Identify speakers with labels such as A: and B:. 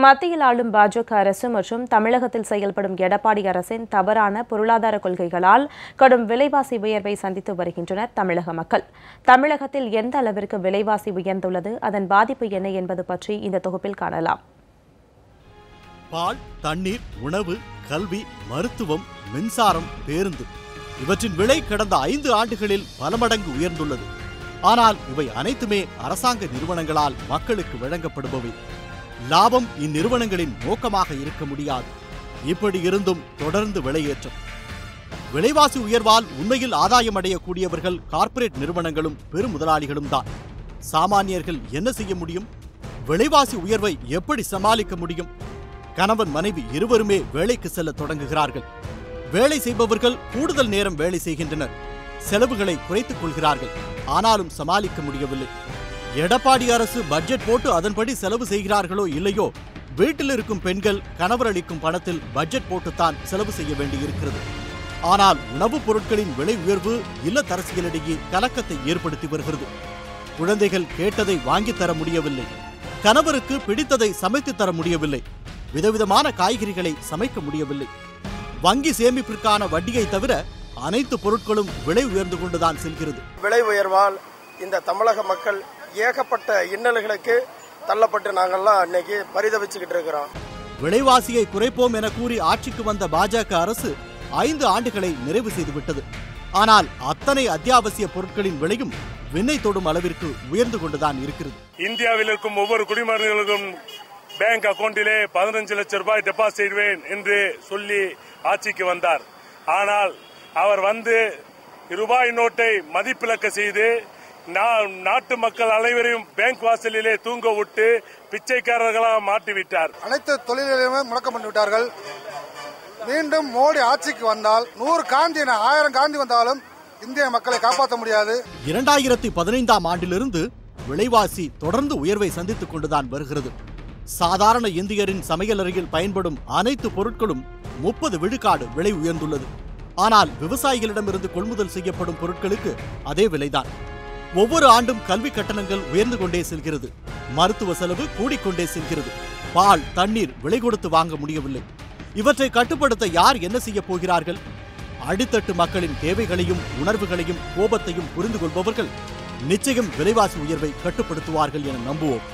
A: மத்தியில் ஆளும் பாஜக அரசு மற்றும் தமிழகத்தில் செயல்படும் எடப்பாடி அரசின் தவறான பொருளாதார கொள்கைகளால் கடும் விலைவாசி உயர்வை சந்தித்து வருகின்றனர் தமிழக மக்கள். தமிழகத்தில் எந்த அளவிற்கு விலைவாசி உயர்ந்துள்ளது, அதன் பாதிப்பு என்ன என்பது பற்றி இந்த தொகுப்பில் காணலாம்.
B: பால், தண்ணீர், உணவு, கல்வி, மருத்துவம், மின்சாரம், பேருந்து இவற்றின் விலை கடந்த 5 ஆண்டுகளில் பல மடங்கு உயர்ந்துள்ளது. ஆனால் இவை அனைத்துமே அரசாங்க நிறுவனங்களால் மக்களுக்கு வழங்கப்படுபவை. லாபம் இந்நிறுவனங்களின் நோக்கமாக இருக்க முடியாது. இப்படி இருந்தும் தொடர்ந்து விலையேற்றம். விலைவாசி உயர்வால் உண்மையில் ஆதாயம் அடையக்கூடியவர்கள் கார்ப்பரேட் நிறுவனங்களும் பெரும் முதலாளிகளும் தான். சாமானியர்கள் என்ன செய்ய முடியும்? விலைவாசி உயர்வை எப்படி சமாளிக்க முடியும்? கணவன் மனைவி இருவருமே வேலைக்கு செல்ல தொடங்குகிறார்கள். வேலை செய்பவர்கள் கூடுதல் நேரம் வேலை செய்கின்றனர். செலவுகளை குறைத்துக் கொள்கிறார்கள். ஆனாலும் சமாளிக்க முடியவில்லை. எடப்பாடி அரசு பட்ஜெட் போட்டு அதன்படி செலவு செய்கிறார்களோ இல்லையோ, வீட்டில் இருக்கும் பெண்கள் கணவர் அளிக்கும் பணத்தில் பட்ஜெட் போட்டுத்தான் செலவு செய்ய வேண்டியிருக்கிறது. ஆனால் உணவுப் பொருட்களின் விலை உயர்வு இல்லத்தரசிகளிடையே கலக்கத்தை ஏற்படுத்தி வருகிறது. குழந்தைகள் கேட்டதை வாங்கித் தர முடியவில்லை. கணவருக்கு பிடித்ததை சமைத்து தர முடியவில்லை. விதவிதமான காய்கறிகளை சமைக்க முடியவில்லை. வங்கி சேமிப்பிற்கான வட்டியை தவிர அனைத்து பொருட்களும் விலை உயர்ந்து கொண்டுதான் செல்கிறது.
C: விலை உயர்வால் இந்த தமிழக மக்கள் ஏகப்பட்ட இன்னல்களுக்கு தள்ளப்பட்டு நாங்கள்லாம் இன்னைக்கு பரிதவிச்சுக்கிட்டு இருக்கிறோம்.
B: விலைவாசியை குறைப்போம் என கூறி ஆட்சிக்கு வந்த பாஜக அரசு 5 ஆண்டுகளை நிறைவு செய்துவிட்டது. ஆனால் அத்தனை அத்தியாவசிய பொருட்களின் விலையும் விண்ணை தொடும் அளவிற்கு உயர்ந்து கொண்டுதான் இருக்கிறது.
D: இந்தியாவில் இருக்கும் ஒவ்வொரு குடிமகன்களுக்கும் பேங்க் அக்கவுண்டிலே 15 லட்சம் ரூபாய் டெபாசிட் செய்வேன் என்று சொல்லி ஆட்சிக்கு வந்தார். ஆனால் அவர் வந்து ரூபாய் நோட்டை மதிப்பிழக்க செய்து நாட்டு மக்கள் அனைவரையும் பேங்க் வாசலிலே தூங்க விட்டு பிச்சைக்காரர்களாக மாற்றிவிட்டார்.
E: அனைத்து தொழில்களையுமே முடக்கம் பண்ணிவிட்டார்கள். மீண்டும் மோடி ஆட்சிக்கு வந்தால் 100 காந்தி 1000 காந்தி வந்தாலும் இந்திய மக்களை காப்பாற்ற முடியாது.
B: 2015ஆம் ஆண்டிலிருந்து விலைவாசி தொடர்ந்து உயர்வை சந்தித்துக் கொண்டுதான் வருகிறது. சாதாரண இந்தியரின் சமையலறையில் பயன்படும் அனைத்து பொருட்களும் 30 விழுக்காடு விலை உயர்ந்துள்ளது. ஆனால் விவசாயிகளிடமிருந்து கொள்முதல் செய்யப்படும் பொருட்களுக்கு அதே விலைதான். ஒவ்வொரு ஆண்டும் கல்வி கட்டணங்கள் உயர்ந்து கொண்டே செல்கிறது. மருத்துவ செலவு கூடிக்கொண்டே செல்கிறது. பால், தண்ணீர் விலை கொடுத்து வாங்க முடியவில்லை. இவற்றை கட்டுப்படுத்த யார் என்ன செய்ய போகிறார்கள்? அடித்தட்டு மக்களின் தேவைகளையும் உணர்வுகளையும் கோபத்தையும் புரிந்து கொள்பவர்கள் நிச்சயம் விலைவாசி உயர்வை கட்டுப்படுத்துவார்கள் என நம்புவோம்.